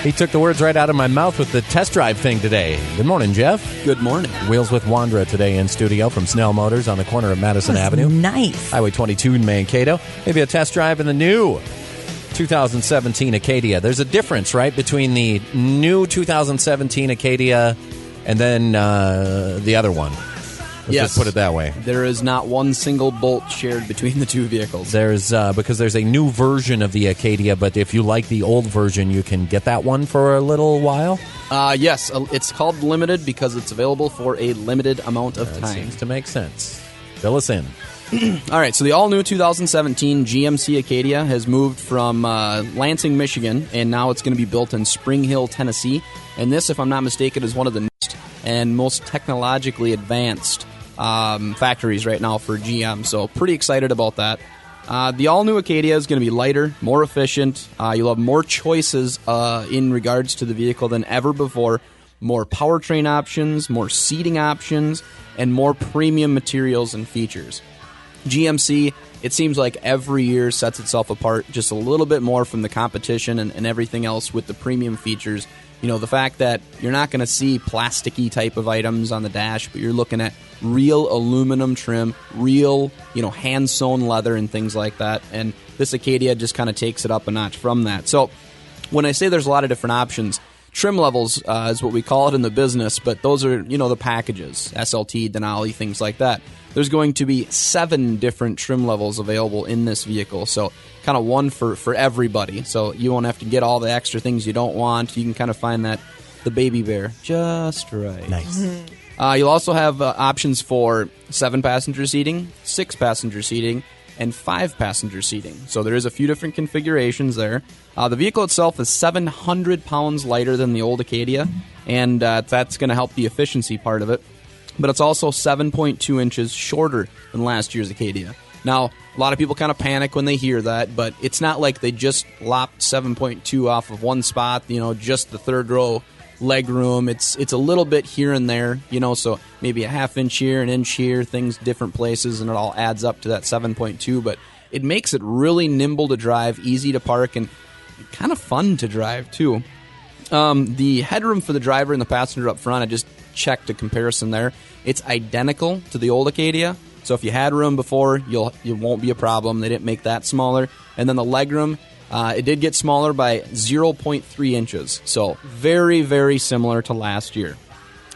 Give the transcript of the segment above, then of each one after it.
He took the words right out of my mouth with the test drive thing today. Good morning, Jeff. Good morning. Wheels with Wondra today in studio from Snell Motors on the corner of Madison Avenue. Nice. Highway 22 in Mankato. Maybe a test drive in the new 2017 Acadia. There's a difference, right, between the new 2017 Acadia and then the other one. Let's just put it that way. There is not one single bolt shared between the two vehicles. There's because there's a new version of the Acadia, but if you like the old version, you can get that one for a little while? Yes, it's called limited because it's available for a limited amount of time. That seems to make sense. Fill us in. All right, so the all-new 2017 GMC Acadia has moved from Lansing, Michigan, and now it's going to be built in Spring Hill, Tennessee. And this, if I'm not mistaken, is one of the newest and most technologically advanced factories right now for GM, so pretty excited about that. The all-new Acadia is going to be lighter, more efficient. You'll have more choices in regards to the vehicle than ever before. More powertrain options, more seating options, and more premium materials and features. GMC, it seems like every year sets itself apart just a little bit more from the competition and everything else with the premium features. You know, the fact that you're not going to see plasticky type of items on the dash, but you're looking at real aluminum trim, real, hand-sewn leather and things like that. And this Acadia just kind of takes it up a notch from that. So when I say there's a lot of different options, trim levels is what we call it in the business, but those are, the packages, SLT, Denali, things like that. There's going to be 7 different trim levels available in this vehicle, so kind of one for everybody. So you won't have to get all the extra things you don't want. You can kind of find the baby bear just right. Nice. Mm-hmm. You'll also have options for 7-passenger seating, 6-passenger seating, and 5-passenger seating. So there is a few different configurations there. The vehicle itself is 700 pounds lighter than the old Acadia, and that's going to help the efficiency part of it. But it's also 7.2 inches shorter than last year's Acadia. Now, a lot of people kind of panic when they hear that, but it's not like they just lopped 7.2 off of one spot, just the third row leg room. It's a little bit here and there, so maybe a half inch here, an inch here, things different places, and it all adds up to that 7.2. But it makes it really nimble to drive, easy to park, and kind of fun to drive, too. The headroom for the driver and the passenger up front, I just checked a comparison there. It's identical to the old Acadia. So if you had room before, you won't be a problem. They didn't make that smaller. And then the legroom, it did get smaller by 0.3 inches. So very, very similar to last year.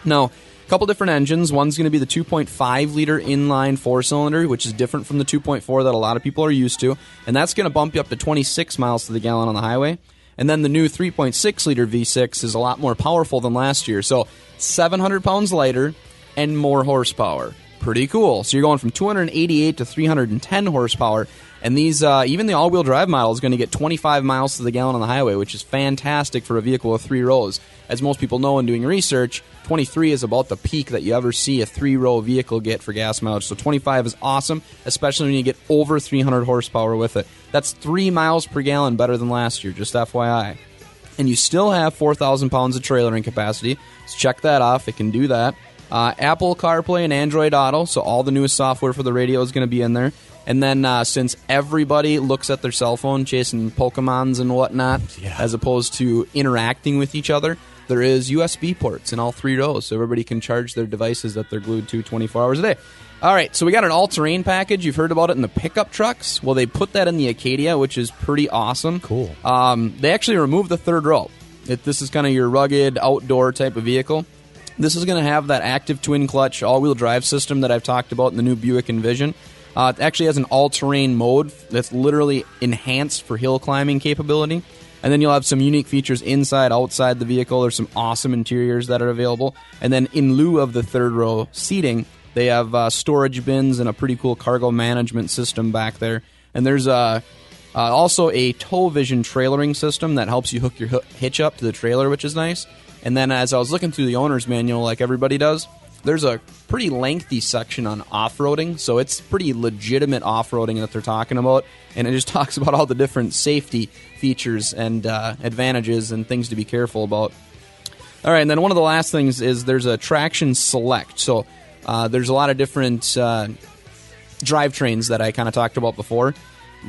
Now, a couple different engines. One's going to be the 2.5-liter inline 4-cylinder, which is different from the 2.4 that a lot of people are used to. And that's going to bump you up to 26 miles to the gallon on the highway. And then the new 3.6-liter V6 is a lot more powerful than last year. So 700 pounds lighter and more horsepower. Pretty cool. So you're going from 288 to 310 horsepower. And these, even the all-wheel drive model is going to get 25 miles to the gallon on the highway, which is fantastic for a vehicle with 3 rows. As most people know in doing research, 23 is about the peak that you ever see a 3-row vehicle get for gas mileage. So 25 is awesome, especially when you get over 300 horsepower with it. That's 3 miles per gallon better than last year, just FYI. And you still have 4,000 pounds of trailering capacity, so check that off. It can do that. Apple CarPlay and Android Auto, so all the newest software for the radio is going to be in there. And then since everybody looks at their cell phone chasing Pokemons and whatnot, as opposed to interacting with each other, there is USB ports in all 3 rows, so everybody can charge their devices that they're glued to 24 hours a day. All right, so we got an all-terrain package. You've heard about it in the pickup trucks. Well, they put that in the Acadia, which is pretty awesome. Cool. They actually removed the third row. This is kind of your rugged, outdoor type of vehicle. This is going to have that active twin-clutch all-wheel drive system that I've talked about in the new Buick Envision. It actually has an all-terrain mode that's literally enhanced for hill climbing capability. And then you'll have some unique features inside, outside the vehicle. There's some awesome interiors that are available. And then in lieu of the third-row seating, they have storage bins and a pretty cool cargo management system back there. And there's also a tow vision trailering system that helps you hook your hitch up to the trailer, which is nice. And then as I was looking through the owner's manual like everybody does, there's a pretty lengthy section on off-roading, so it's pretty legitimate off-roading that they're talking about, and it just talks about all the different safety features and advantages and things to be careful about. All right, and then one of the last things is there's a traction select. So there's a lot of different drivetrains that I kind of talked about before.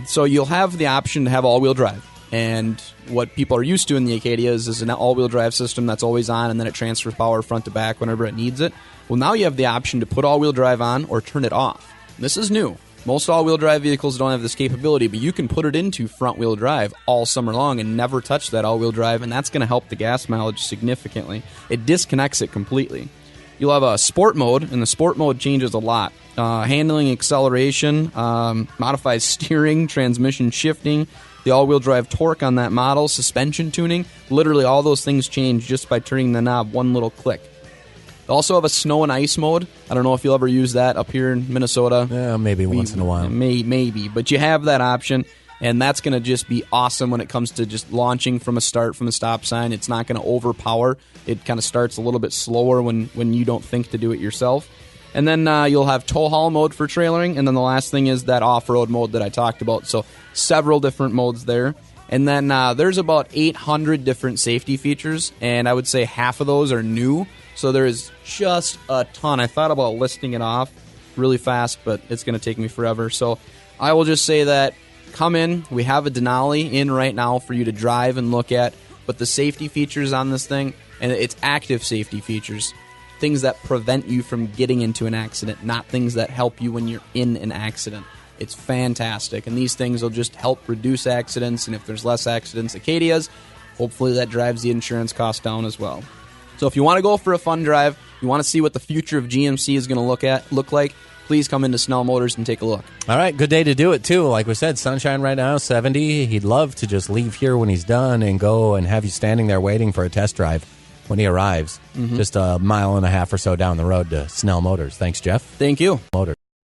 So you'll have the option to have all-wheel drive. And what people are used to in the Acadia is an all-wheel drive system that's always on, and then it transfers power front to back whenever it needs it. Well, now you have the option to put all-wheel drive on or turn it off. This is new. Most all-wheel drive vehicles don't have this capability, but you can put it into front-wheel drive all summer long and never touch that all-wheel drive, and that's going to help the gas mileage significantly. It disconnects it completely. You'll have a sport mode, and the sport mode changes a lot. Handling, acceleration, modifies steering, transmission shifting, the all-wheel drive torque on that model, suspension tuning. Literally all those things change just by turning the knob one little click. They also have a snow and ice mode. I don't know if you'll ever use that up here in Minnesota. Yeah, maybe once in a while. Maybe, but you have that option, and that's going to just be awesome when it comes to just launching from a stop sign. It's not going to overpower. It kind of starts a little bit slower when you don't think to do it yourself. And then you'll have tow haul mode for trailering, and then the last thing is that off-road mode that I talked about. So several different modes there. And then there's about 800 different safety features, and I would say half of those are new. So there is just a ton. I thought about listing it off really fast, but it's going to take me forever. So I will just say that come in. We have a Denali in right now for you to drive and look at. But the safety features on this thing, and it's active safety features, things that prevent you from getting into an accident, not things that help you when you're in an accident. It's fantastic. And these things will just help reduce accidents. And if there's less accidents, Acadias, hopefully that drives the insurance cost down as well. So if you want to go for a fun drive, you want to see what the future of GMC is going to look like, please come into Snell Motors and take a look. All right, good day to do it, too. Like we said, sunshine right now, 70. He'd love to just leave here when he's done and go and have you standing there waiting for a test drive when he arrives. Just a mile and a half or so down the road to Snell Motors. Thanks, Jeff. Thank you. Motors.